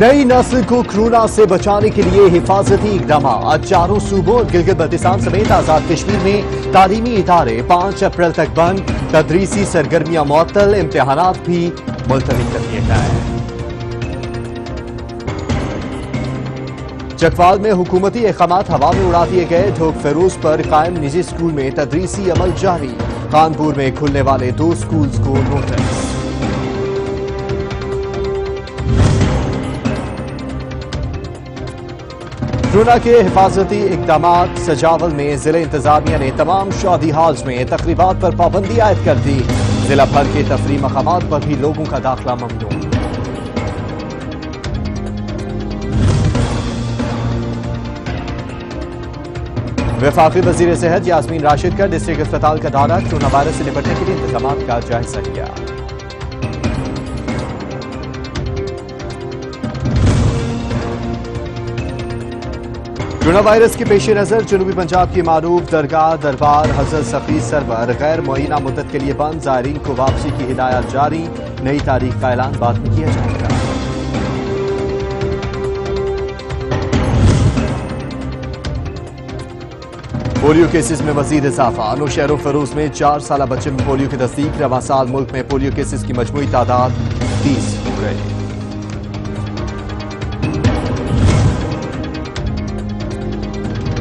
नई नस्ल को कोरोना से बचाने के लिए हिफाजती इकदाम। चारों सूबों गिलगित बल्तिस्तान समेत आजाद कश्मीर में तालीमी इदारे 5 अप्रैल तक बंद। तदरीसी सरगर्मियां मुअत्तल, इम्तिहानात भी मुलतवी कर दिए गए। चकवाल में हुकूमती अहकामात हवा में उड़ा दिए गए। ढोक फेरोज पर कायम निजी स्कूल में तदरीसी अमल जारी। कानपुर में खुलने वाले 2 स्कूल्स को नोटिस। कोरोना के हिफाजती इकदामात। सजावल में जिला इंतजामिया ने तमाम शादी हॉल्स में तकरीबात पर पाबंदी आयद कर दी। जिला भर के तफरीह मकामात पर भी लोगों का दाखिला ममनू। वफाकी वजीर सेहत यास्मीन राशिद का डिस्ट्रिक्ट अस्पताल का दौरा। कोरोना वायरस से निपटने के लिए इंतजामात का जायजा लिया। कोरोना वायरस के पेश नजर जनूबी पंजाब की मारूफ दरगाह दरबार हजरत सफी सरवर गैर मुअय्यना मुद्दत के लिए बंद। ज़ायरीन को वापसी की हिदायत जारी। नई तारीख का ऐलान बाद में किया जाएगा। पोलियो केसेस में मजीद इजाफा। नौशहरों फरोज में 4 साल बच्चे में पोलियो की तस्दीक। रवां साल मुल्क में पोलियो केसेस की मजमूई तादाद 30 हो गई।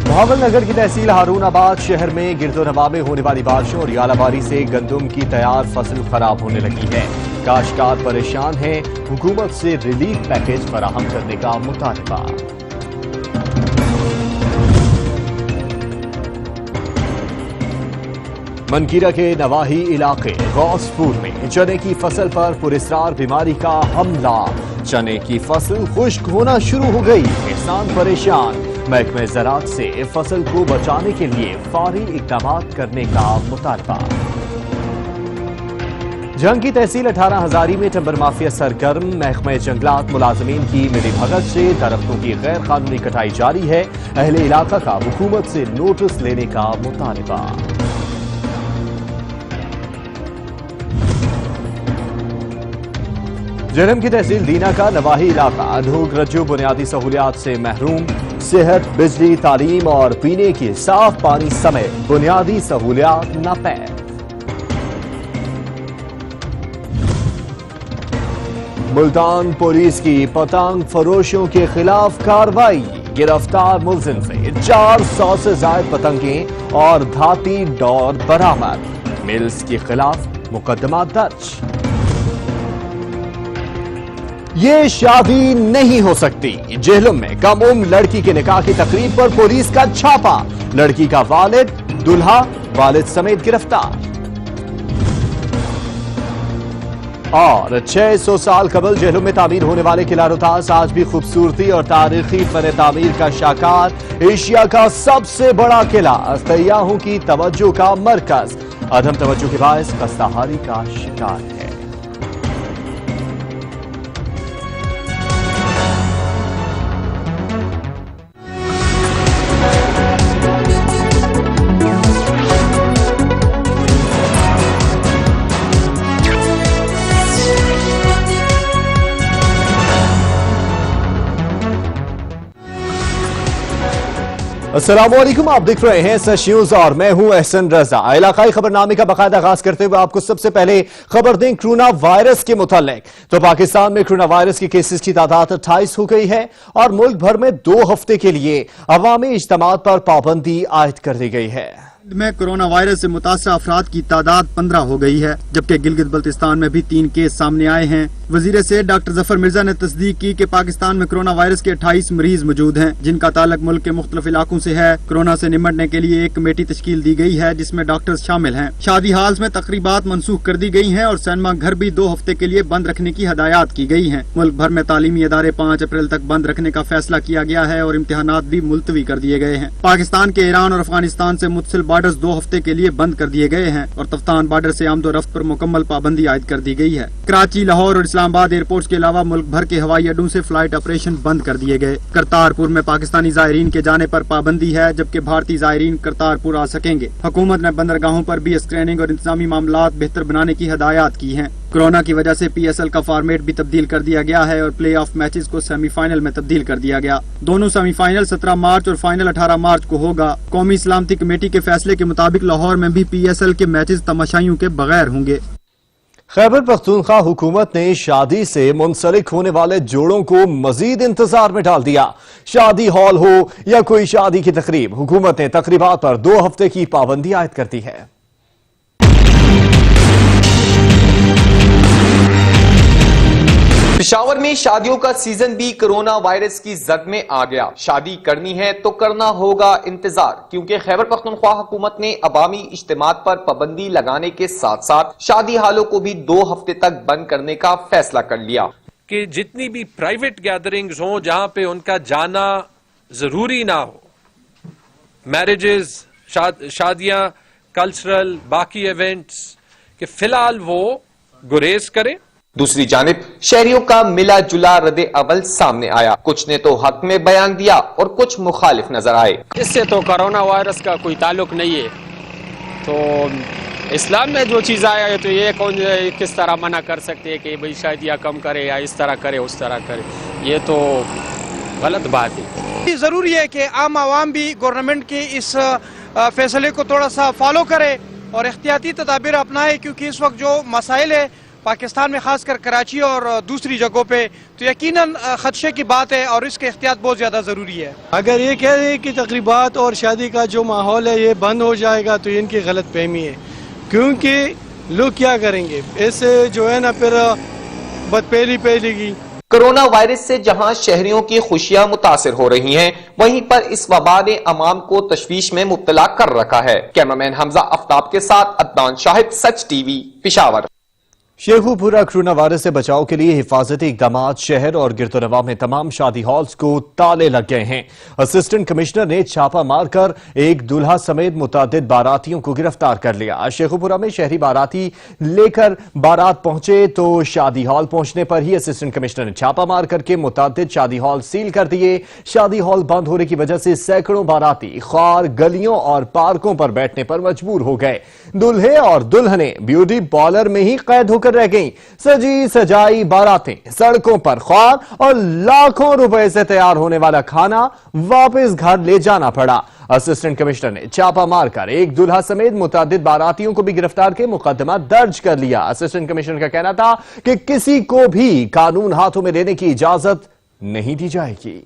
भावलनगर की तहसील हारूनाबाद शहर में गिरदोनवा में होने वाली बारिशों और यालाबारी से गंदम की तैयार फसल खराब होने लगी है। काश्तकार परेशान है। हुकूमत से रिलीफ पैकेज फराहम करने का मुतालबा। मनकीरा के नवाही इलाके गौसपुर में चने की फसल पर पुरस्कार बीमारी का हमला। चने की फसल खुश्क होना शुरू हो गई। किसान परेशान। महकमे ज़राअत से फसल को बचाने के लिए फौरी इक़दामात करने का मुतालबा। जंग की तहसील 18 हजारी में टिम्बर माफिया सरगर्म। महकमे जंगलात मुलाजमीन की मिलीभगत से दरख्तों की गैर कानूनी कटाई जारी है। अहले इलाका का हुकूमत से नोटिस लेने का मुतालबा। जहलम की तहसील दीना का नवाही इलाका ढोग रज्जू बुनियादी सहूलियात से महरूम। सेहत, बिजली, तालीम और पीने के साफ पानी समेत बुनियादी सहूलियात नापैद। मुल्तान पुलिस की पतंग फरोशों के खिलाफ कार्रवाई। गिरफ्तार मुलजिम से 400 से ज्यादा पतंगें और धाती डोर बरामद। मिल्स के खिलाफ मुकदमा दर्ज। ये शादी नहीं हो सकती। जेहलम में कम उम्र लड़की के निकाह की तकरीब पर पुलिस का छापा। लड़की का वालिद, दुल्हा, वालिद समेत गिरफ्तार। और 600 साल कबल जेहलम में तामीर होने वाले किला रोहतास आज भी खूबसूरती और तारीखी फन तामीर का शाकार। एशिया का सबसे बड़ा किला सयाहों की तवज्जो का मरकज। अदम तवज्जो के बायस कस्ताहारी का शिकार है। अस्सलामुअलैकुम, आप देख रहे हैं सच न्यूज और मैं हूं एहसन रजा। इलाकाई खबरनामे का बाकायदा आगाज करते हुए आपको सबसे पहले खबर दें कोरोना वायरस के मुतालिक। तो पाकिस्तान में कोरोना वायरस के केसेस की तादाद 28 हो गई है और मुल्क भर में 2 हफ्ते के लिए अवामी इज्तिमात पर पाबंदी आयद कर दी गई है। में कोरोना वायरस से मुतासर अफराद की तादाद 15 हो गई है, जबकि गिलगित बल्तिस्तान में भी 3 केस सामने आए हैं। वजीर सेहत डॉक्टर जफर मिर्जा ने तस्दीक की कि पाकिस्तान में कोरोना वायरस के 28 मरीज मौजूद हैं, जिनका ताल्लुक मुल्क के मुख्तलिफ इलाकों से है। कोरोना से निपटने के लिए एक कमेटी तश्कील दी गई है, जिसमें डॉक्टर्स शामिल हैं। शादी हाल्स में तकरीबात मनसूख कर दी गई हैं और सिनेमा घर भी 2 हफ्ते के लिए बंद रखने की हदायत की गई है। मुल्क भर में तालीमी इदारे 5 अप्रैल तक बंद रखने का फैसला किया गया है और इम्तिहानात भी मुलतवी कर दिए गए हैं। पाकिस्तान के ईरान और अफगानिस्तान से मुत्तसिल बॉर्डर्स 2 हफ्ते के लिए बंद कर दिए गए हैं और तफ्तान बॉर्डर से आमदोरफ्त पर मुकम्मल पाबंदी आयद कर दी गई है। कराची, लाहौर और इस्लामाबाद एयरपोर्ट के अलावा मुल्क भर के हवाई अड्डों से फ्लाइट ऑपरेशन बंद कर दिए गए। करतारपुर में पाकिस्तानी ज़ायरीन के जाने पर पाबंदी है, जबकि भारतीय ज़ायरीन करतारपुर आ सकेंगे। हुकूमत ने बंदरगाहों पर भी स्क्रीनिंग और इंतजामी मामलात बेहतर बनाने की हदायत की हैं। कोरोना की वजह से PSL का फॉर्मेट भी तब्दील कर दिया गया है और प्ले ऑफ मैचेस को सेमीफाइनल में तब्दील कर दिया गया। दोनों सेमीफाइनल 17 मार्च और फाइनल 18 मार्च को होगा। कौमी सलामती कमेटी के फैसले के मुताबिक लाहौर में भी PSL के मैचेस तमाशाइयों के बगैर होंगे। खैबर पख्तूनख्वा हुकूमत ने शादी से मुंसलिक होने वाले जोड़ों को मजीद इंतजार में डाल दिया। शादी हॉल हो या कोई शादी की तकरीब, हुकूमत ने तकरीबात पर 2 हफ्ते की पाबंदी आयद कर दी है। पेशावर में शादियों का सीजन भी कोरोना वायरस की जद में आ गया। शादी करनी है तो करना होगा इंतजार, क्योंकि खैबर पख्तूनख्वा हुकूमत ने अवामी इज्तिमात पर पाबंदी लगाने के साथ साथ शादी हालों को भी 2 हफ्ते तक बंद करने का फैसला कर लिया कि जितनी भी प्राइवेट गैदरिंग्स हों जहां पे उनका जाना जरूरी ना हो, मैरिजेस, शादियां, कल्चरल, बाकी इवेंट्स, कि फिलहाल वो गुरेज करें। दूसरी जानिब शहरियों का मिला जुला रद्द अवल सामने आया। कुछ ने तो हक में बयान दिया और कुछ मुखालिफ नजर आए। इससे तो कोरोना वायरस का कोई ताल्लुक नहीं है, तो इस्लाम में जो चीज़ आया है तो ये कौन किस तरह मना कर सकते हैं कि भाई शादियाँ कम करे या इस तरह करे उस तरह करे, ये तो गलत बात है। ज़रूरी है कि आम आवाम भी गवर्नमेंट के इस फैसले को थोड़ा सा फॉलो करे और एहतियाती तदाबीर अपनाए, क्योंकि इस वक्त जो मसाइल है पाकिस्तान में खासकर कराची और दूसरी जगहों पे, तो यकीनन खदशे की बात है और इसके एहतियात बहुत ज़्यादा ज़रूरी है। अगर ये कह रहे हैं कि तकरीबात और शादी का जो माहौल है ये बंद हो जाएगा तो ये इनकी गलत फहमी है, क्योंकि लोग क्या करेंगे, इससे जो है ना फिर बदपेली फैलेगी। कोरोना वायरस से जहां शहरियों की खुशियां मुतासिर हो रही हैं, वहीं पर इस वबा ने अवाम को तशवीश में मुब्तला कर रखा है। कैमरामैन हमजा आफ्ताब के साथ Adnan Shahid, Such TV, Peshawar. Sheikhupura corona virus से बचाव के लिए हिफाजती इकदाम, शहर और गिरदोनवा में तमाम शादी हॉल्स को ताले लग गए हैं। असिस्टेंट कमिश्नर ने छापा मारकर एक दूल्हा समेत मुतादिद बारातियों को गिरफ्तार कर लिया। शेखुपुरा में शहरी बाराती लेकर बारात पहुंचे तो शादी हॉल पहुंचने पर ही असिस्टेंट कमिश्नर ने छापा मार करके मुतादिद शादी हॉल सील कर दिए। शादी हॉल बंद होने की वजह से सैकड़ों बाराती खार, गलियों और पार्कों पर बैठने पर मजबूर हो गए। दूल्हे और दुल्हने ब्यूटी पार्लर में ही कैद होकर रह गई। सजी सजाई बारातें सड़कों पर ख्वार और लाखों रुपए से तैयार होने वाला खाना वापस घर ले जाना पड़ा। असिस्टेंट कमिश्नर ने छापा मारकर एक दूल्हा समेत मुतादिद बारातियों को भी गिरफ्तार के मुकदमा दर्ज कर लिया। असिस्टेंट कमिश्नर का कहना था कि किसी को भी कानून हाथों में लेने की इजाजत नहीं दी जाएगी।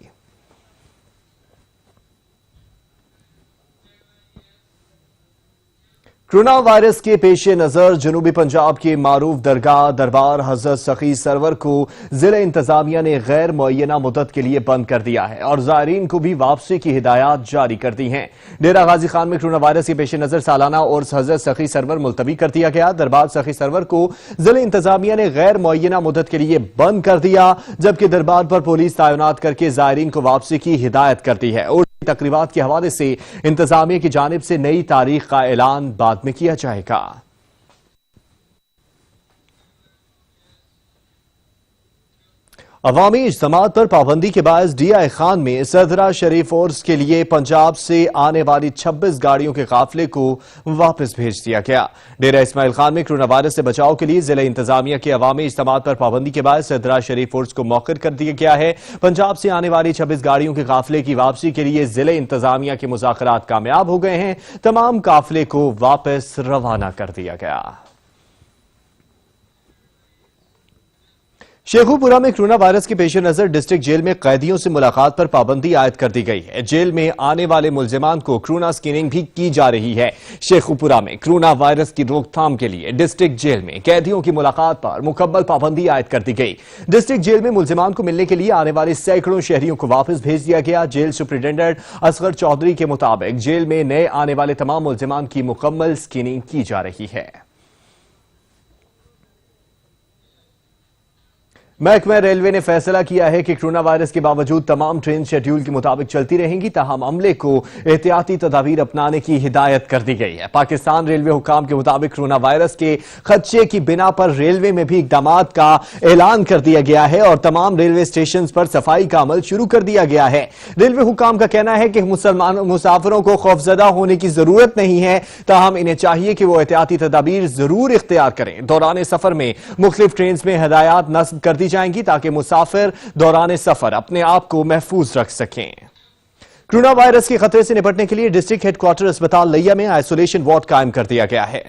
कोरोना वायरस के पेश नजर जनूबी पंजाब के मारूफ दरगाह दरबार हजरत सखी सरवर को जिला इंतजामिया ने गैर मुअय्यना मुद्दत के लिए बंद कर दिया है और ज़ायरीन को भी वापसी की हिदायत जारी कर दी हैं। डेरा गाजी खान में कोरोना वायरस के पेश नजर सालाना उर्स हजरत सखी सरवर मुलतवी कर दिया गया। दरबार सखी सरवर को जिला इंतजामिया ने गैर मुअय्यना मुद्दत के लिए बंद कर दिया, जबकि दरबार पर पुलिस तैनात करके ज़ायरीन को वापसी की हिदायत कर दी है। तकरीबात के हवाले से इंतजामिया की जानिब से नई तारीख का ऐलान बाद में किया जाएगा। अवामी इज्तिमात पर पाबंदी के बायस डीआई खान में सदरा शरीफ फोर्स के लिए पंजाब से आने वाली 26 गाड़ियों के काफिले को वापस भेज दिया गया। डेरा इस्माइल खान में कोरोना वायरस से बचाव के लिए जिला इंतजामिया के अवामी इज्तिमात पर पाबंदी के बायस सदरा शरीफ फोर्स को मौखर कर दिया गया है। पंजाब से आने वाली 26 गाड़ियों के काफिले की वापसी के लिए जिला इंतजामिया के मुज़ाकरात कामयाब हो गए हैं। तमाम काफिले को वापस रवाना कर दिया गया। शेखुपुरा में कोरोना वायरस के पेश नजर डिस्ट्रिक्ट जेल में कैदियों से मुलाकात पर पाबंदी आयद कर दी गई है। जेल में आने वाले मुलजिमान को कोरोना स्क्रीनिंग भी की जा रही है। शेखुपुरा में कोरोना वायरस की रोकथाम के लिए डिस्ट्रिक्ट जेल में कैदियों की मुलाकात पर मुकम्मल पाबंदी आयद कर दी गई। डिस्ट्रिक्ट जेल में मुलजिमान को मिलने के लिए आने वाले सैकड़ों शहरियों को वापस भेज दिया गया। जेल सुपरिटेंडेंट असगर चौधरी के मुताबिक जेल में नए आने वाले तमाम मुलजिमान की मुकम्मल स्क्रीनिंग की जा रही है। महकमा रेलवे ने फैसला किया है कि कोरोना वायरस के बावजूद तमाम ट्रेन शेड्यूल के मुताबिक चलती रहेंगी, ताहम अमले को एहतियाती तदाबीर अपनाने की हिदायत कर दी गई है। पाकिस्तान रेलवे हुकाम के मुताबिक कोरोना वायरस के खदशे की बिना पर रेलवे में भी इकदामात का ऐलान कर दिया गया है और तमाम रेलवे स्टेशन पर सफाई का अमल शुरू कर दिया गया है। रेलवे हुकाम का कहना है कि मुसाफिरों को खौफजदा होने की जरूरत नहीं है, ताहम इन्हें चाहिए कि वो एहतियाती तदाबीर जरूर इख्तियार करें। दौरान सफर में मुख्तलिफ ट्रेन में हिदायत नस्ब कर दी जाएंगी ताकि मुसाफिर दौरान सफर अपने आप को महफूज रख सकें। कोरोना वायरस के खतरे से निपटने के लिए डिस्ट्रिक्ट हेडक्वार्टर अस्पताल लिया में आइसोलेशन वार्ड कायम कर दिया गया है।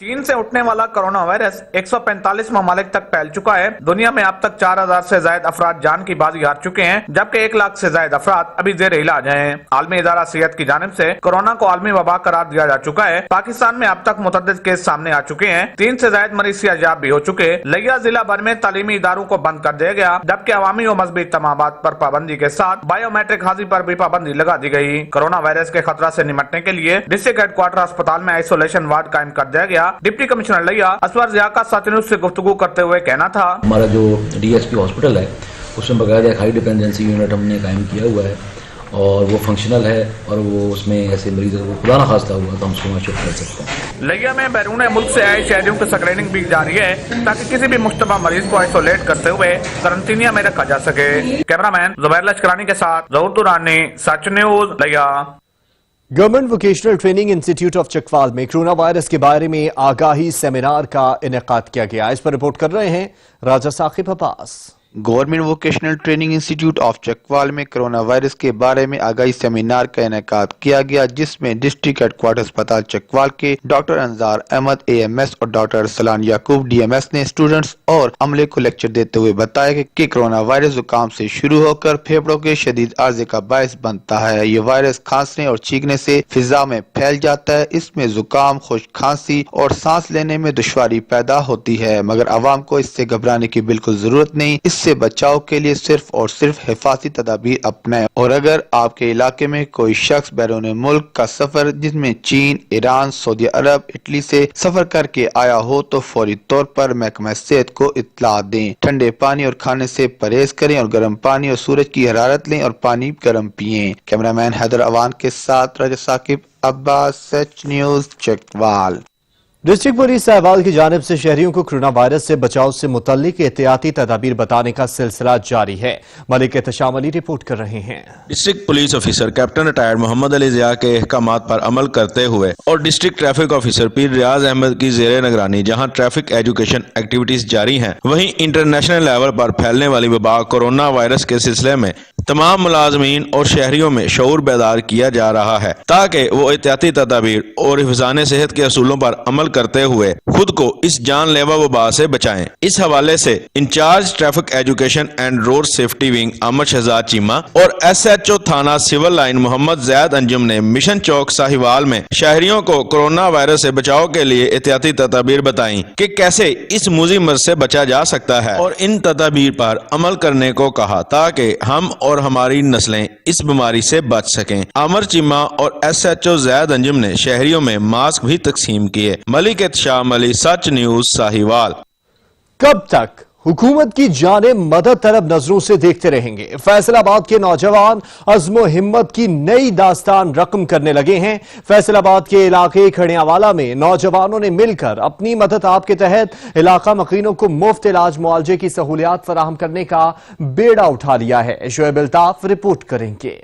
चीन से उठने वाला कोरोना वायरस 145 ममालिक तक फैल चुका है। दुनिया में अब तक 4000 से ज्यादा अफराद जान की बाजी हार चुके हैं, जबकि 1 लाख से ज्यादा अफराद अभी जेर इलाज हैं। आलमी इदारा सेहत की जानिब से कोरोना को आलमी वबा करार दिया जा चुका है। पाकिस्तान में अब तक मुतअद्दिद केस सामने आ चुके हैं। 3 से ज्यादा मरीज सेहतयाब भी हो चुके। लिया जिला भर में तालीमी इदारों को बंद कर दिया गया, जबकि अवामी और मजहबी तमामात पर पाबंदी के साथ बायोमेट्रिक हाजिरी पर भी पाबंदी लगा दी गई। कोरोना वायरस के खतरा से निपटने के लिए डिस्ट्रिक्ट हेडक्वार्टर अस्पताल में आइसोलेशन वार्ड कायम कर दिया गया। डिप्टी कमिश्नर असवर ज़िया का साथ न्यूज़ से गुफ्तगू करते हुए कहना था, हमारा जो डीएसपी हॉस्पिटल है उसमें बकायदा एक हाई डिपेंडेंसी यूनिट हमने कायम किया हुआ है और वो फंक्शनल है और वो उसमें ऐसे मरीजों को खुदा ना खास्ता हुआ तो हम उसको शिफ्ट कर सकते हैं। लिया में बैरून मुल्क से आए शहरियों की स्क्रीनिंग भी जारी है ताकि किसी भी मुश्तबा मरीज को आइसोलेट करते हुए करंटीनिया में रखा जा सके। कैमरामैन जुबैर लश्करानी के साथ जहूर दुरानी, सच न्यूज़, लिया। Government vocational training institute of Chakwal में कोरोना वायरस के बारे में आगाही सेमिनार का इनेकाद किया गया। इस पर रिपोर्ट कर रहे हैं Raja Saqib Abbas. Government vocational training institute of Chakwal में कोरोना वायरस के बारे में आगाही सेमिनार का इनेकाद किया गया, जिसमें डिस्ट्रिक्ट हेडक्वार्टर अस्पताल चकवाल के डॉक्टर अंजार अहमद AMS और डॉक्टर अरसलान याकूब DMS ने स्टूडेंट्स और अमले को लेक्चर देते हुए बताया कि कोरोना वायरस जुकाम से शुरू होकर फेफड़ों के शदीद आर्जे का बायस बनता है। ये वायरस खांसने और छींकने से फिजा में फैल जाता है। इसमें जुकाम, खुश्क खांसी और सांस लेने में दुश्वारी पैदा होती है, मगर आवाम को इससे घबराने की बिल्कुल जरूरत नहीं। इससे बचाव के लिए सिर्फ और सिर्फ हिफाजती तदाबीर अपनाएं और अगर आपके इलाके में कोई शख्स बैरून मुल्क का सफर जिसमें चीन, ईरान, सऊदी अरब, इटली से सफर करके आया हो तो फौरी तौर पर महकमा सेहत को इत्तला दें। ठंडे पानी और खाने से परहेज करें और गर्म पानी और सूरज की हरारत लें और पानी गर्म पिएं। कैमरामैन हैदर अवान के साथ Raja Saqib Abbas, Such news, Chakwal. District police Sahiwal की जानिब से शहरियों को कोरोना वायरस से बचाव से मुतल्लिक एहतियाती तदाबीर बताने का सिलसिला जारी है। मलिक एहतशाम अली रिपोर्ट कर रहे हैं। District police officer captain retired Mohammad Ali Zia के अहकामात पर अमल करते हुए और डिस्ट्रिक्ट ट्रैफिक ऑफिसर पीर रियाज अहमद की जेर निगरानी जहां ट्रैफिक एजुकेशन एक्टिविटीज जारी हैं, वहीं इंटरनेशनल लेवल पर फैलने वाली वबा कोरोना वायरस के सिलसिले में तमाम मुलाजमीन और शहरियों में शऊर बेदार किया जा रहा है ताकि वो एहतियाती तदाबीर और हिफाज़ाने सेहत के असूलों पर अमल करते हुए खुद को इस जानलेवा वबा से बचाएं। इस हवाले से incharge traffic education and road safety wing Ahmad Shahzad Cheema और SHO थाना सिविल लाइन मोहम्मद जैद अंजुम ने मिशन चौक साहिवाल में शहरियों को कोरोना वायरस से बचाव के लिए एहतियाती तदाबीर बताई कि कैसे इस मुज़ी मर्ज से बचा जा सकता है और इन तदाबीर पर अमल करने को कहा ताकि हम और हमारी नस्लें इस बीमारी से बच सकें। अमर चीमा और SHO जैद अंजुम ने शहरियों में मास्क भी तकसीम किए। मलिक एहतशाम अली, सच न्यूज़, साहिवाल। कब तक हुकूमत की जाने मदद तलब नजरों से देखते रहेंगे? फैसलाबाद के नौजवान अज़्म हिम्मत की नई दास्तान रकम करने लगे हैं। फैसलाबाद के इलाके खड़ियावाला में नौजवानों ने मिलकर अपनी मदद आप के तहत इलाका मकीनों को मुफ्त इलाज मुआवजे की सहूलियात फराहम करने का बेड़ा उठा लिया है। शोएब अल्ताफ रिपोर्ट करेंगे।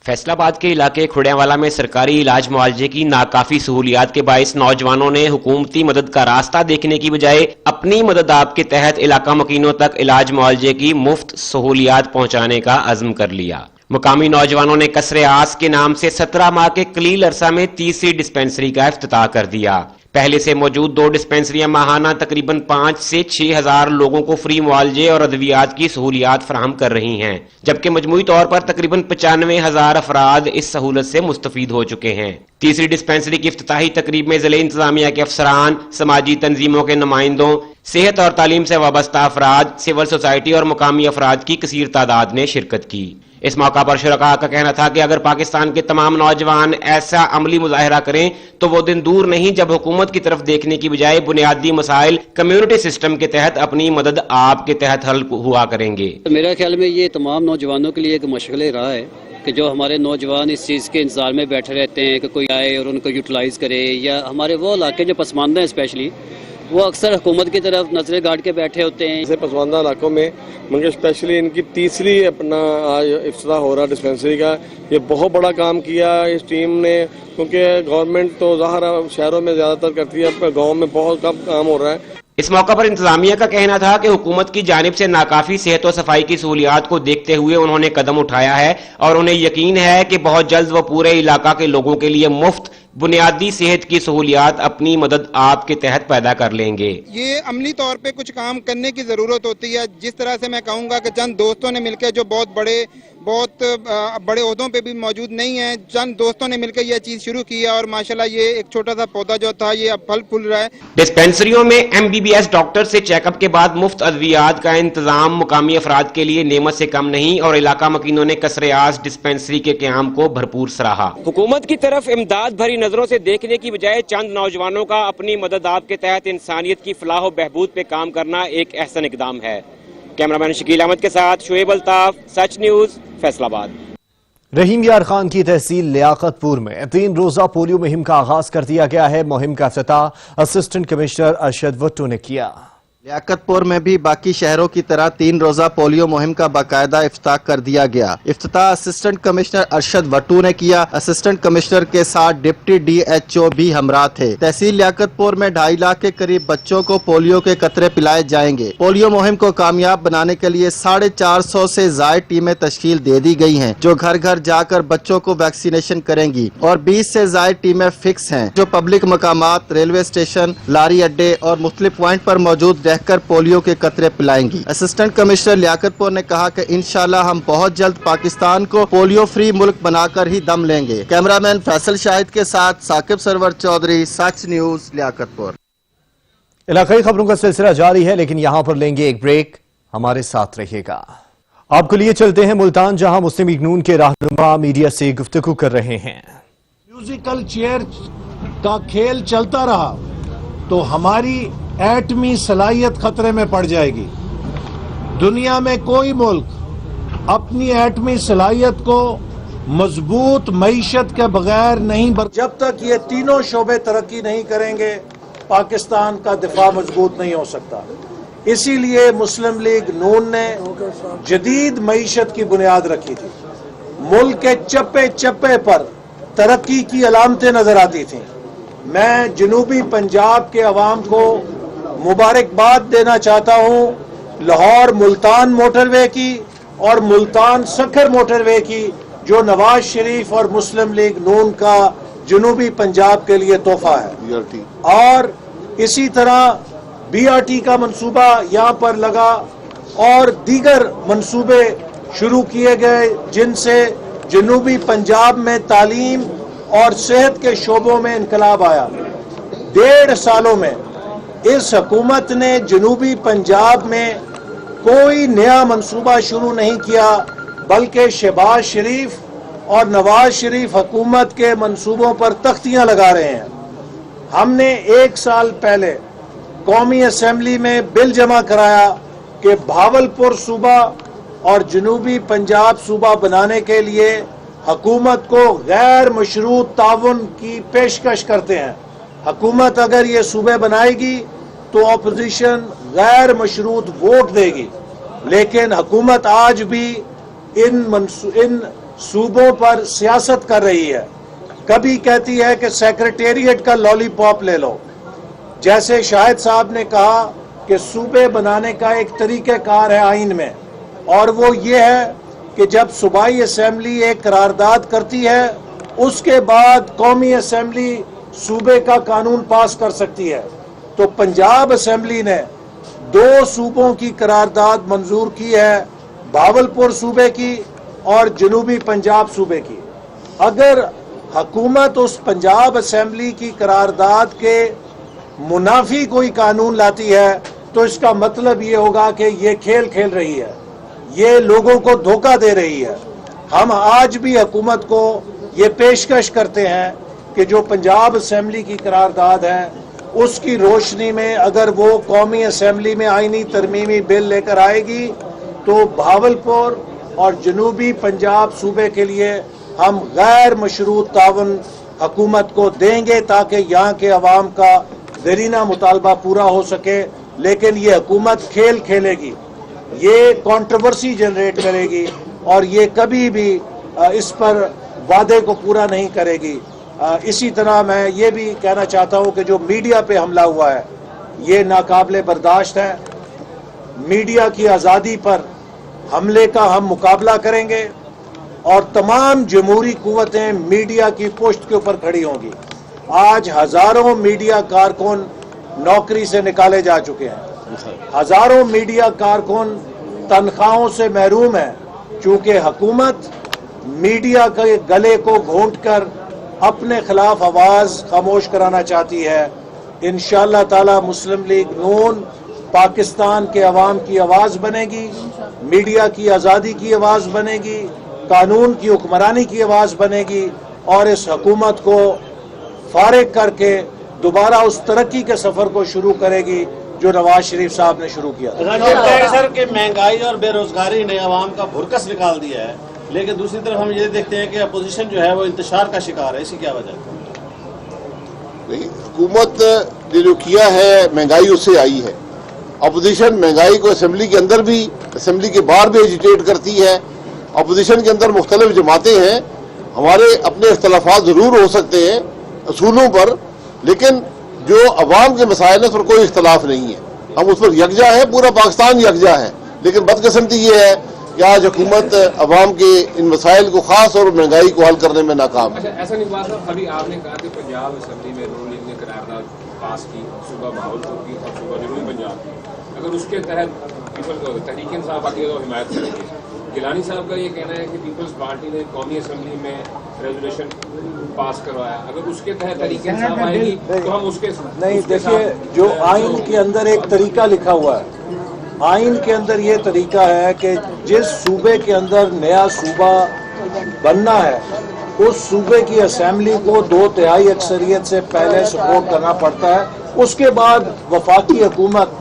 फैसलाबाद के इलाके खुड़ियावाला में सरकारी इलाज मुआवजे की नाकाफी सहूलियात के बायस नौजवानों ने हुकूमती मदद का रास्ता देखने की बजाय अपनी मदद आप के तहत इलाका मकीनों तक इलाज मुआवजे की मुफ्त सहूलियात पहुंचाने का अज़्म कर लिया। मुकामी नौजवानों ने कसरे आस के नाम से 17 माह के कलील अरसा में तीसरी डिस्पेंसरी का इफ्तिताह कर दिया। पहले से मौजूद 2 डिस्पेंसरियां माहाना तकरीबन 5 से 6 हजार लोगों को फ्री मुआवजे और अद्वियात की सहूलियात फराहम कर रही हैं, जबकि मजमूई तौर पर तकरीबन 95,000 अफराद इस सहूलत से मुस्तफीद हो चुके हैं। तीसरी डिस्पेंसरी की इफ्तिताही तकरीब में जिले इंतजामिया के अफसरान, समाजी तंजीमों के नुमाइंदों, सेहत और तालीम से वाबस्ता अफराद, सिविल सोसाइटी और मुकामी अफराद की कसीर तादाद ने शिरकत की। इस मौका पर शुरका का कहना था कि अगर पाकिस्तान के तमाम नौजवान ऐसा अमली मुजाहिरा करें तो वो दिन दूर नहीं जब हुकूमत की तरफ देखने की बजाय बुनियादी मसाइल कम्युनिटी सिस्टम के तहत अपनी मदद आप के तहत हल हुआ करेंगे। मेरा ख्याल में ये तमाम नौजवानों के लिए एक मशगल रहा है कि जो हमारे नौजवान इस चीज़ के इंतजार में बैठे रहते हैं कि कोई आए और उनको यूटिलाइज़ करे, या हमारे वो इलाके जो पसमानदा हैं स्पेशली, वो अक्सर हुकूमत की तरफ नजरें गाड़ के बैठे होते हैं। ऐसे पसमानदा इलाकों में मगर स्पेशली इनकी तीसरी अपना आज इफ्तिताह हो रहा डिस्पेंसरी का, ये बहुत बड़ा काम किया इस टीम ने, क्योंकि गवर्नमेंट तो ज़ाहिर शहरों में ज़्यादातर करती है, पर गाँव में बहुत कम काम हो रहा है। इस मौका पर इंतजामिया का कहना था कि हुकूमत की जानिब से नाकाफी सेहत और सफाई की सहूलियात को देखते हुए उन्होंने कदम उठाया है और उन्हें यकीन है कि बहुत जल्द वो पूरे इलाका के लोगों के लिए मुफ्त बुनियादी सेहत की सहूलियात अपनी मदद आप के तहत पैदा कर लेंगे। ये अमली तौर पे कुछ काम करने की जरूरत होती है। जिस तरह से मैं कहूँगा कि चंद दोस्तों ने मिलकर, जो बहुत बड़े ओहदों पे भी मौजूद नहीं है, चंद दोस्तों ने मिलकर यह चीज शुरू की है और माशाल्लाह ये एक छोटा सा पौधा जो था ये अब फल फूल रहा है। डिस्पेंसरियों में MBBS डॉक्टर से चेकअप के बाद मुफ्त अद्वियात का इंतजाम मुकामी अफराद के लिए नेमत से कम नहीं और इलाका मकीनों ने कसरे आस डिस्पेंसरी के क़याम को भरपूर सराहा। हुकूमत की तरफ इमदाद भरी नजरों से देखने की बजाय चंद नौजवानों का अपनी मदद आप के तहत इंसानियत की फलाह व बहबूद पे काम करना एक अहसन इकदाम है। कैमरामैन शकील अहमद के साथ शुएब अल्ताफ, सच न्यूज, फैसलाबाद। रहीम यार खान की तहसील लियाकतपुर में 3 रोजा पोलियो मुहिम का आगाज कर दिया गया है। मुहिम का इफ्तिताह असिस्टेंट कमिश्नर अरशद वट्टू ने किया। लियाकतपुर में भी बाकी शहरों की तरह 3 रोजा पोलियो मुहिम का बाकायदा इफ्तिताह कर दिया गया। इफ्तिताह असिस्टेंट कमिश्नर अरशद वट्टू ने किया। असिस्टेंट कमिश्नर के साथ डिप्टी DHO भी हमरा थे। तहसील लियाकतपुर में 2.5 लाख के करीब बच्चों को पोलियो के कतरे पिलाए जाएंगे। पोलियो मुहिम को कामयाब बनाने के लिए 450 से ज्यादा टीमें तश्कील दे दी गई हैं, जो घर घर जाकर बच्चों को वैक्सीनेशन करेंगी और 20 से ज्यादा टीमें फिक्स हैं, जो पब्लिक मकामात, रेलवे स्टेशन, लारी अड्डे और मुख्तलिफ पॉइंट पर मौजूद रहकर पोलियो के कतरे पिलाएंगी। असिस्टेंट कमिश्नर लियाकतपुर ने कहा कि इंशाल्लाह हम बहुत जल्द पाकिस्तान को पोलियो फ्री मुल्क बनाकर ही दम लेंगे। कैमरामैन फैसल शाहिद के साथ साकिब सरवर चौधरी, सच न्यूज, लियाकतपुर। इलाकाई खबरों का सिलसिला जारी है, लेकिन यहाँ पर लेंगे एक ब्रेक। हमारे साथ रहिएगा। आपके लिए चलते हैं मुल्तान, जहाँ मुस्लिम लीग नून के रहनुमा मीडिया से गुफ्तगू कर रहे हैं। म्यूजिकल चेयर का खेल चलता रहा तो हमारी एटमी सलाहियत खतरे में पड़ जाएगी। दुनिया में कोई मुल्क अपनी एटमी सलाहियत को मजबूत मईशत के बगैर नहीं जब तक ये तीनों शोबे तरक्की नहीं करेंगे, पाकिस्तान का दिफा मजबूत नहीं हो सकता। इसीलिए मुस्लिम लीग नून ने जदीद मईशत की बुनियाद रखी थी। मुल्क के चप्पे चप्पे पर तरक्की की अलामतें नजर आती थीं। मैं जनूबी पंजाब के अवाम को मुबारकबाद देना चाहता हूँ लाहौर मुल्तान मोटरवे की और मुल्तान सखर मोटरवे की, जो नवाज शरीफ और मुस्लिम लीग नून का जनूबी पंजाब के लिए तोहफा है। और इसी तरह BRT का मंसूबा यहाँ पर लगा और दीगर मंसूबे शुरू किए गए, जिनसे जनूबी पंजाब में तालीम और सेहत के शोबों में इनकलाब आया। 1.5 सालों में इस हुकूमत ने जनूबी पंजाब में कोई नया मंसूबा शुरू नहीं किया, बल्कि शहबाज शरीफ और नवाज शरीफ हुकूमत के मंसूबों पर तख्तियां लगा रहे हैं। हमने 1 साल पहले कौमी असेंबली में बिल जमा कराया कि भावलपुर सूबा और जनूबी पंजाब सूबा बनाने के लिए हुकूमत को गैर मशरूत ताउन की पेशकश करते हैं। हुकूमत अगर ये सूबे बनाएगी तो अपोजिशन गैर मशरूत वोट देगी, लेकिन हुकूमत आज भी इन सूबों पर सियासत कर रही है। कभी कहती है कि सेक्रेटेरिएट का लॉलीपॉप ले लो, जैसे शाहिद साहब ने कहा कि सूबे बनाने का एक तरीक़ेकार है आइन में, और वो ये है कि जब सूबाई असेंबली एक करारदाद करती है, उसके बाद कौमी असेंबली सूबे का कानून पास कर सकती है। तो पंजाब असेंबली ने 2 सूबों की करारदाद मंजूर की है, भावलपुर सूबे की और जनूबी पंजाब सूबे की। अगर हुकूमत उस पंजाब असेंबली की करारदाद के मुनाफी कोई कानून लाती है तो इसका मतलब ये होगा कि ये खेल खेल रही है, ये लोगों को धोखा दे रही है। हम आज भी हुकूमत को ये पेशकश करते हैं कि जो पंजाब असेंबली की करारदाद है उसकी रोशनी में अगर वो कौमी असेंबली में आईनी तरमीमी बिल लेकर आएगी तो भावलपुर और जनूबी पंजाब सूबे के लिए हम गैर मशरूत तावन हुकूमत को देंगे ताकि यहाँ के अवाम का देरीना मुतालबा पूरा हो सके। लेकिन ये हुकूमत खेल खेलेगी, ये कंट्रोवर्सी जनरेट करेगी और ये कभी भी इस पर वादे को पूरा नहीं करेगी। इसी तरह मैं ये भी कहना चाहता हूँ कि जो मीडिया पे हमला हुआ है ये नाकाबिले बर्दाश्त है। मीडिया की आज़ादी पर हमले का हम मुकाबला करेंगे और तमाम जमहूरी कुव्वतें मीडिया की पोस्ट के ऊपर खड़ी होंगी। आज हजारों मीडिया कारकुन नौकरी से निकाले जा चुके हैं, हजारों मीडिया कारकुन तनख्वाहों से महरूम हैं, चूंकि हुकूमत मीडिया के गले को घोंटकर अपने खिलाफ आवाज खामोश कराना चाहती है। इंशाअल्लाह ताला मुस्लिम लीग नून पाकिस्तान के अवाम की आवाज बनेगी, मीडिया की आज़ादी की आवाज बनेगी, कानून की हुक्मरानी की आवाज बनेगी और इस हुकूमत को फारिग करके दोबारा उस तरक्की के सफर को शुरू करेगी जो नवाज शरीफ साहब ने शुरू किया था। सर कि महंगाई और बेरोजगारी ने अवाम का भुरकस निकाल दिया है, लेकिन दूसरी तरफ हम ये देखते हैं कि अपोजिशन जो है वो इंतशार का शिकार है। इसकी क्या वजह है? नहीं, हुकूमत ने जो किया है महंगाई उससे आई है। अपोजिशन महंगाई को असेंबली के अंदर भी असेंबली के बाहर भी एजिटेट करती है। अपोजिशन के अंदर मुख्तलिफ जमातें हैं, हमारे अपने इख्तलाफात जरूर हो सकते हैं असूलों पर, लेकिन जो अवाम के मसाइल उस पर कोई इख्तलाफ नहीं है, हम उस पर यकजा है, पूरा पाकिस्तान यकजा है। लेकिन बदकिस्मती ये है कि आज हुकूमत अवाम के इन मसाइल को खास और महंगाई को हल करने में नाकाम है। ऐसा नहीं हुआ सर, अभी आपने कहा कि पंजाब असेंबली में नून लीग ने करारदाद पास की, सुबह भावलपुर की और सुबह जनूबी पंजाब की, अगर उसके तहत तहरीक इंसाफ आती है तो हिमायत करेंगे। गिलानी साहब का ये कहना है कि पीपल्स पार्टी ने कौमी असेंबली में रेजोल्यूशन पास करवाया, अगर उसके तहत तहरीक इंसाफ आएगी तो हम उसके नहीं। देखिए, जो आइन के अंदर एक तरीका लिखा हुआ है, आइन के अंदर ये तरीका है कि जिस सूबे के अंदर नया सूबा बनना है उस सूबे की असेंबली को 2/3 अक्सरियत से पहले सपोर्ट करना पड़ता है, उसके बाद वफाकी हुकूमत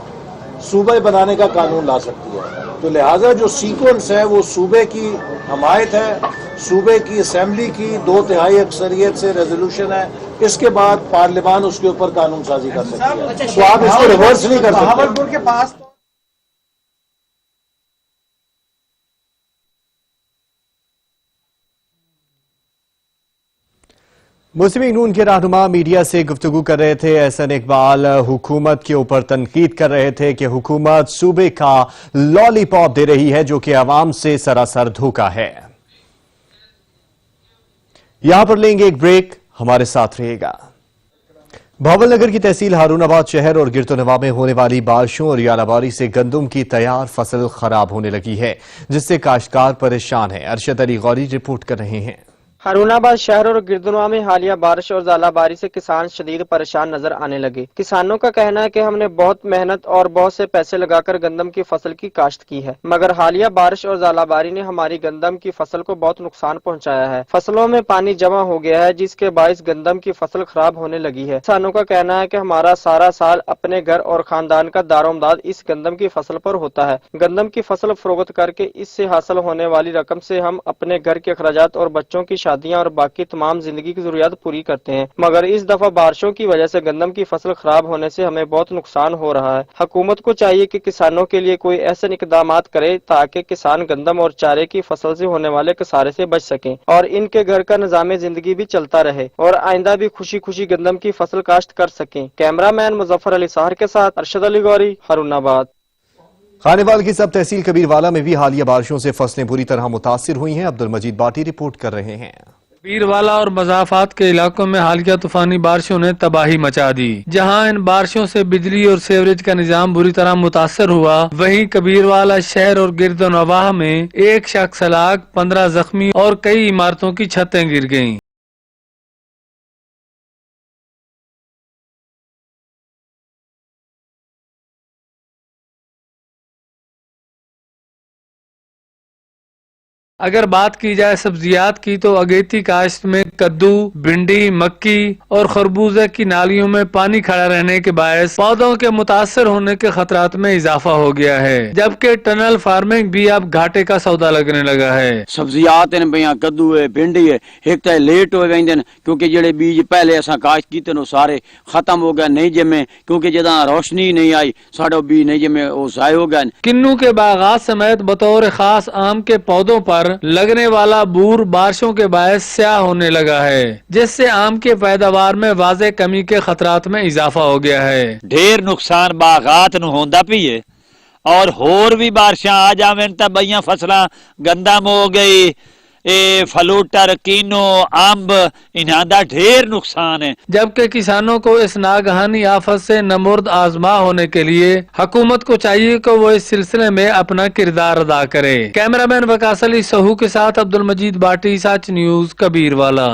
सूबे बनाने का कानून ला सकती है। तो लिहाजा जो सीक्वेंस है वो सूबे की हमायत है, सूबे की असेंबली की 2/3 अक्सरियत से रेजोल्यूशन है, इसके बाद पार्लियामान उसके ऊपर कानून साजी कर सकती है। तो आप इसको रिवर्स नहीं कर सकते। भावलपुर के पास मुस्लिम लीग नून के रहनुमा मीडिया से गुफ्तगू कर रहे थे। एहसन इकबाल हुकूमत के ऊपर तनकीद कर रहे थे कि हुकूमत सूबे का लॉलीपॉप दे रही है जो कि आवाम से सरासर धोखा है। यहां पर लेंगे एक ब्रेक, हमारे साथ रहिएगा। भावलनगर की तहसील हारूनाबाद शहर और गिरतोनवा में होने वाली बारिशों और यालाबारी से गंदम की तैयार फसल खराब होने लगी है, जिससे काश्तकार परेशान है। अरशद अली गौरी रिपोर्ट कर रहे हैं। हारूनाबाद शहर और गिरदुनवा में हालिया बारिश और ज़ालाबारी से किसान शदीद परेशान नजर आने लगे। किसानों का कहना है कि हमने बहुत मेहनत और बहुत से पैसे लगाकर गंदम की फसल की काश्त की है, मगर हालिया बारिश और ज़ालाबारी ने हमारी गंदम की फसल को बहुत नुकसान पहुंचाया है। फसलों में पानी जमा हो गया है जिसके बायस गंदम की फसल खराब होने लगी है। किसानों का कहना है कि हमारा सारा साल अपने घर और खानदान का दारोमदाद इस गंदम की फसल पर होता है। गंदम की फसल फरोख्त करके इससे हासिल होने वाली रकम से हम अपने घर के अखराजात और बच्चों की शादियां और बाकी तमाम जिंदगी की जरूरियात पूरी करते हैं, मगर इस दफा बारिशों की वजह से गंदम की फसल खराब होने से हमें बहुत नुकसान हो रहा है। हुकूमत को चाहिए कि किसानों के लिए कोई ऐसे इकदाम करे ताकि किसान गंदम और चारे की फसल से होने वाले खसारे से बच सकें और इनके घर का निजाम जिंदगी भी चलता रहे और आइंदा भी खुशी खुशी गंदम की फसल काश्त कर सकें। कैमरामैन मुजफ्फर अली साहर के साथ अरशद अली गौरी, हारूनाबाद। खानेवाल की सब तहसील कबीरवाला में भी हालिया बारिशों से फसलें बुरी तरह मुतासिर हुई हैं। अब्दुल मजीद बाटी रिपोर्ट कर रहे हैं। कबीरवाला और मजाफात के इलाकों में हालिया तूफानी बारिशों ने तबाही मचा दी। जहां इन बारिशों से बिजली और सीवरेज का निजाम बुरी तरह मुतासर हुआ, वहीं कबीरवाला शहर और गिरदोनवाह में एक शख्स हलाक, 15 जख्मी और कई इमारतों की छतें गिर गईं। अगर बात की जाए सब्जियात की तो अगेती काश्त में कद्दू, भिंडी, मक्की और खरबूजे की नालियों में पानी खड़ा रहने के बायस पौधों के मुतासर होने के खतरात में इजाफा हो गया है, जबकि टनल फार्मिंग भी अब घाटे का सौदा लगने लगा है। सब्जियात हैं कद्दू है, भिंडी है, एक तो लेट हो गए क्योंकि जेडे बीज पहले असा काश्त किए वो सारे खत्म हो गए, नहीं जमे क्योंकि जदा रोशनी नहीं आई साढ़े बीज नहीं जमे वो जाय हो गए। किन्नू के बागात समेत बतौर खास आम के पौधों पर लगने वाला बूर बारिशों के बायस स्याह होने लगा है, जिससे आम के पैदावार में वाज़े कमी के खतरात में इजाफा हो गया है। ढेर नुकसान बागात नूं होंदा पई है और होर भी बारिशां आ जावन तां बईयां फसलां गंदम हो गई, फलूटर, कीनो, अम्ब, इन्हां दा ढेर नुकसान है। जबकि किसानों को इस नागहानी आफत से नमुर्द आजमा होने के लिए हुकूमत को चाहिए कि वो इस सिलसिले में अपना किरदार अदा करे। कैमरामैन वकास अली सहू के साथ अब्दुल मजीद बाटी, सच न्यूज, कबीरवाला।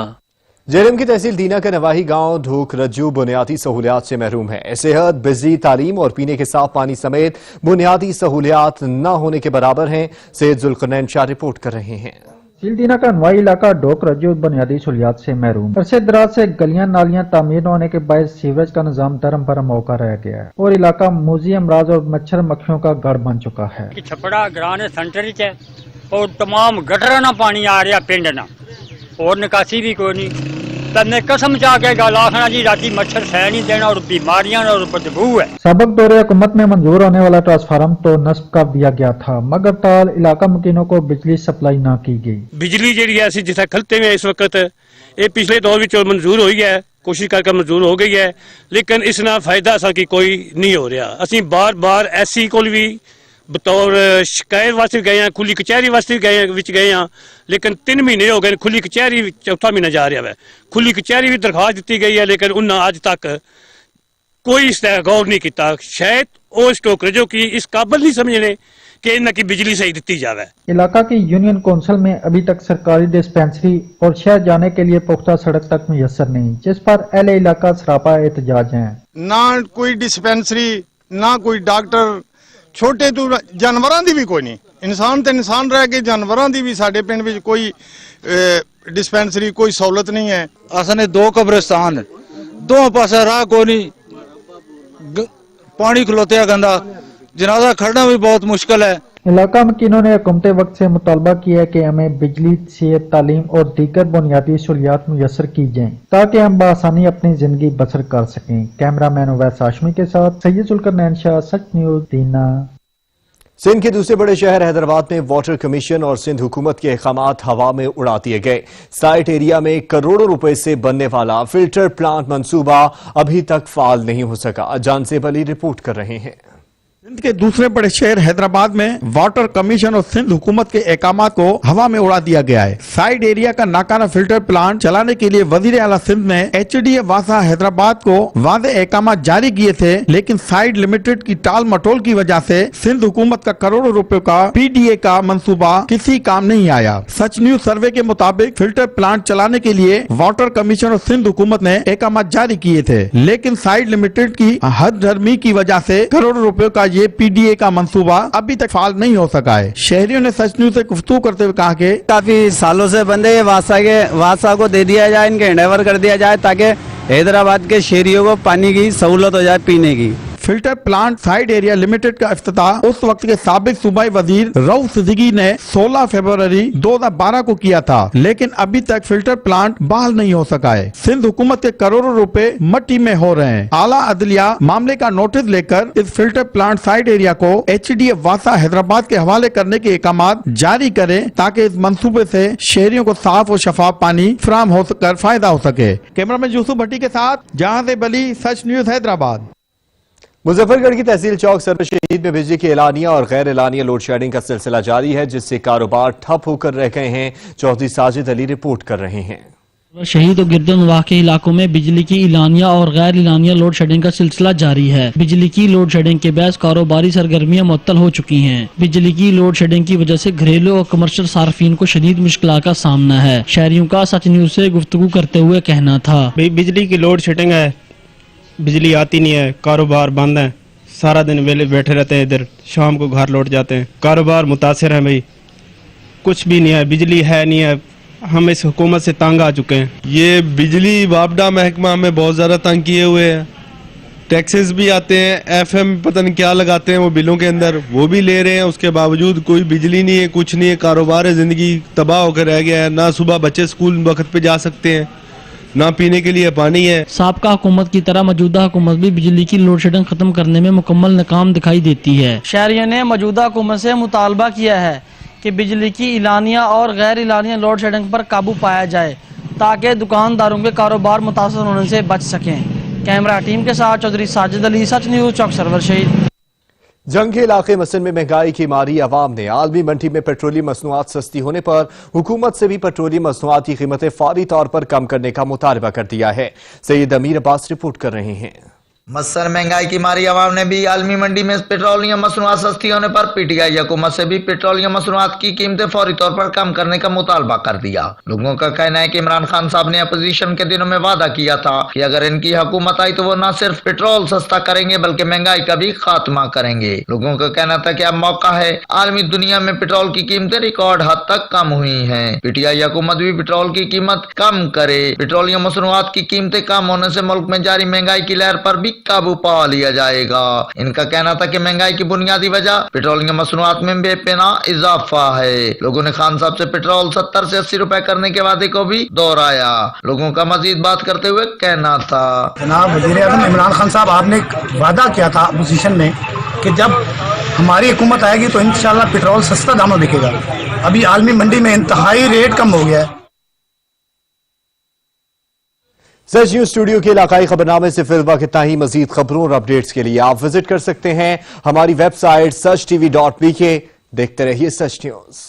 जेएलएम की तहसील दीना का नवाही गांव धूक रज्जू बुनियादी सहूलियात से महरूम है। सेहत, बिजली, तालीम और पीने के साफ पानी समेत बुनियादी सहूलियात न होने के बराबर हैं। सैयद जुल्करनैन शाह रिपोर्ट कर रहे हैं। सीलदीना का नवाई इलाका ढोक रज्जू बुनियादी सहूलियात से महरूम। अरसे दराज से गलियां नालियां तामीर न होने के बायस सीवरेज का निजाम धर्म भरम होकर रह गया है और इलाका मूजी अमराज और मच्छर मक्खियों का गढ़ बन चुका है। छपड़ा ग्राने सेंटर च और तमाम गटर ना पानी आ रहा पिंड ना और निकासी भी कोई नहीं। तन्ने कसम चाके गल आखना जी राती मच्छर सह नहीं देना और बीमारियां और बदबू है। सबक दौरे हुकूमत में मंजूर होने वाला ट्रांसफार्म तो नस्ब कर दिया गया था, मगर ताल इलाका मुकीनों को बिजली सप्लाई न की गई। बिजली जी असी जिथे खलते में इस वक्त ये पिछले दौर में मंजूर हुई है, कोशिश करके मंजूर हो गई है, लेकिन इसना फायदा असा की कोई नहीं हो रहा। असी बार बार एससी को भी बतौर शिकायत वास्ते गए हैं, खुली कचहरी वास्ते गए हैं, लेकिन 3 महीने हो गए खुली कचहरी, चौथा महीना जा रहा है। खुली कचहरी भी दरखास्त दी गई है, लेकिन उन्हें अज तक कोई इस तरह गौर नहीं किया। शायद वो स्टोकर जो कि इस काबिल नहीं समझने कि इन्हें की बिजली सही दी जाए। इलाका की यूनियन कौंसिल में अभी तक सरकारी डिस्पेंसरी और शहर जाने के लिए पुख्ता सड़क तक मुयसर नहीं, जिस पर अहले इलाका सरापा एहतजाज है। ना कोई डिस्पेंसरी, ना कोई डॉक्टर, छोटे तो जानवरों की भी कोई नहीं। इंसान तो इंसान रह गए, जानवरों की भी साडे पिंड में कोई डिस्पेंसरी, कोई सहूलत नहीं है। असने 2 कब्रिस्तान, 2 पासा राह को नहीं, पानी खलोते गंदा, जनाजा खड़ना भी बहुत मुश्किल है। इलाका मकीनों ने हुकूमत वक्त से मुतालबा किया है कि हमें बिजली, सेहत, तालीम और दीगर बुनियादी सहूलियात मुयसर की जाएं ताकि हम बआसानी अपनी जिंदगी बसर कर सकें। कैमरामैन उवैस हाशमी के साथ सैयद जुल्करनैन शाह, सच न्यूज, दीना। सिंध के दूसरे बड़े शहर हैदराबाद में वाटर कमीशन और सिंध हुकूमत के अहकामात हवा में उड़ा दिए गए। साइट एरिया में करोड़ों रुपए से बनने वाला फिल्टर प्लांट मंसूबा अभी तक फाल नहीं हो सका। जानसेब अली रिपोर्ट कर रहे हैं। सिंध के दूसरे बड़े शहर हैदराबाद में वाटर कमीशन और सिंध हुकूमत के अहकामात को हवा में उड़ा दिया गया है। साइड एरिया का नाकाना फिल्टर प्लांट चलाने के लिए वजीर आला सिंध ने HDA वासा हैदराबाद को वादे अहकामात जारी किए थे, लेकिन साइड लिमिटेड की टाल मटोल की वजह से सिंध हुकूमत का करोड़ों रुपयों का PDA का मंसूबा किसी काम नहीं आया। सच न्यूज सर्वे के मुताबिक फिल्टर प्लांट चलाने के लिए वाटर कमीशन और सिंध हुकूमत ने अहकामात जारी किए थे, लेकिन साइड लिमिटेड की हद धर्मी की वजह से करोड़ों रुपयों का ये PDA का मंसूबा अभी तक फाल नहीं हो सका है। शहरियों ने सच न्यूज से गुफ्तगू करते हुए कहा कि काफी सालों से बंद है, वासा को दे दिया जाए, इनके हैंडओवर कर दिया जाए ताकि हैदराबाद के शहरियों को पानी की सहूलत हो जाए पीने की। Filter plant side area limited का इफ्तिताह उस वक्त के साबिक सूबाई वजीर रऊफ सिद्दीकी ने 16 फरवरी 2012 को किया था, लेकिन अभी तक फिल्टर प्लांट बहाल नहीं हो सका है। सिंध हुकूमत के करोड़ों रुपए मट्टी में हो रहे हैं। आला अदलिया मामले का नोटिस लेकर इस फिल्टर प्लांट साइड एरिया को HDA वासा हैदराबाद के हवाले करने के अहकामात जारी करें ताकि इस मंसूबे से शहरियों को साफ और शफाफ पानी फराहम होकर फायदा हो सके। कैमरामैन यूसुफ भट्टी के साथ जहांसेब अली, सच न्यूज, हैदराबाद। मुजफ्फरगढ़ की तहसील चौक सरवर शहीद में बिजली के एलानिया और गैर एलानिया लोड शेडिंग का सिलसिला जारी है, जिससे कारोबार ठप होकर रह गए हैं। चौधरी साजिद अली रिपोर्ट कर रहे हैं। शहीद और गिरदनवाह के इलाकों में बिजली की इलानिया और गैर इलानिया लोड शेडिंग का सिलसिला जारी है। बिजली की लोड शेडिंग के बहस कारोबारी सरगर्मियां मुअत्तल हो चुकी हैं। बिजली की लोड शेडिंग की वजह से घरेलू और कमर्शियल सार्फिन को शदीद मुश्किल का सामना है। शहरियों का सच न्यूज से गुफ्तगू करते हुए कहना था, बिजली की लोड शेडिंग है, बिजली आती नहीं है, कारोबार बंद है, सारा दिन वेले बैठे रहते हैं, इधर शाम को घर लौट जाते हैं, कारोबार मुतासिर है भाई, कुछ भी नहीं है, बिजली है नहीं है, हम इस हुकूमत से तंग आ चुके हैं। ये बिजली वापडा महकमा में बहुत ज़्यादा तंग किए हुए हैं, टैक्सेस भी आते हैं, एफएम पता नहीं क्या लगाते हैं वो बिलों के अंदर, वो भी ले रहे हैं, उसके बावजूद कोई बिजली नहीं है, कुछ नहीं है, कारोबार है, ज़िंदगी तबाह होकर रह गया है, ना सुबह बच्चे स्कूल वक्त पे जा सकते हैं, ना पीने के लिए पानी है। साबका हुकूमत की तरह मौजूदा हुकूमत भी बिजली की लोड शेडिंग खत्म करने में मुकम्मल नाकाम दिखाई देती है। शहरियों ने मौजूदा हुकूमत से मुतालबा किया है कि बिजली की इलानिया और गैर इलानिया लोड शेडिंग पर काबू पाया जाए ताकि दुकानदारों के कारोबार मुतासर होने से बच सकें। कैमरा टीम के साथ चौधरी साजिद अली, सच न्यूज़, चौक सरवर शहीद। जंग के इलाके मसन में महंगाई की मारी अवाम ने आलमी मंडी में पेट्रोलियम मसनूआत सस्ती होने पर हुकूमत से भी पेट्रोलियम मसनूआत की कीमतें फौरी तौर पर कम करने का मुतालबा कर दिया है। सैयद अमीर अब्बास रिपोर्ट कर रहे हैं। मसर महंगाई की मारी अवाम ने भी आलमी मंडी में पेट्रोलियम मसनूआत सस्ती होने पर पीटीआई हुकूमत से भी पेट्रोलियम मसनूआत की कीमतें फौरी तौर पर कम करने का मुतालबा कर दिया। लोगों का कहना है कि इमरान खान साहब ने अपोजिशन के दिनों में वादा किया था कि अगर इनकी हुकूमत आई तो वो न सिर्फ पेट्रोल सस्ता करेंगे बल्कि महंगाई का भी खात्मा करेंगे। लोगों का कहना था कि अब मौका है, आलमी दुनिया में पेट्रोल की कीमतें रिकॉर्ड हद तक कम हुई है, पीटीआई हुकूमत भी पेट्रोल की कीमत कम करे। पेट्रोलियम मसनूआत की कीमतें कम होने से मुल्क में जारी महंगाई की लहर पर भी काबू पा लिया जाएगा। इनका कहना था कि महंगाई की बुनियादी वजह पेट्रोलियम मसनूआत में बेपना इजाफा है। लोगों ने खान साहब से पेट्रोल 70 से 80 रुपए करने के वादे को भी दोहराया। लोगों का मजीद बात करते हुए कहना था, जनाब वज़ीर-ए-आज़म इमरान खान साहब, आपने वादा किया था अपोजिशन में कि जब हमारी हुकूमत आएगी तो इंशाल्लाह पेट्रोल सस्ता दामों बिकेगा। अभी आलमी मंडी में इंतहाई रेट कम हो गया है। सच न्यूज स्टूडियो के इलाकाई खबरनामे से फिल वक्त इतना ही। मजीद खबरों और अपडेट्स के लिए आप विजिट कर सकते हैं हमारी वेबसाइट sach.tv.pk। देखते रहिए सच न्यूज।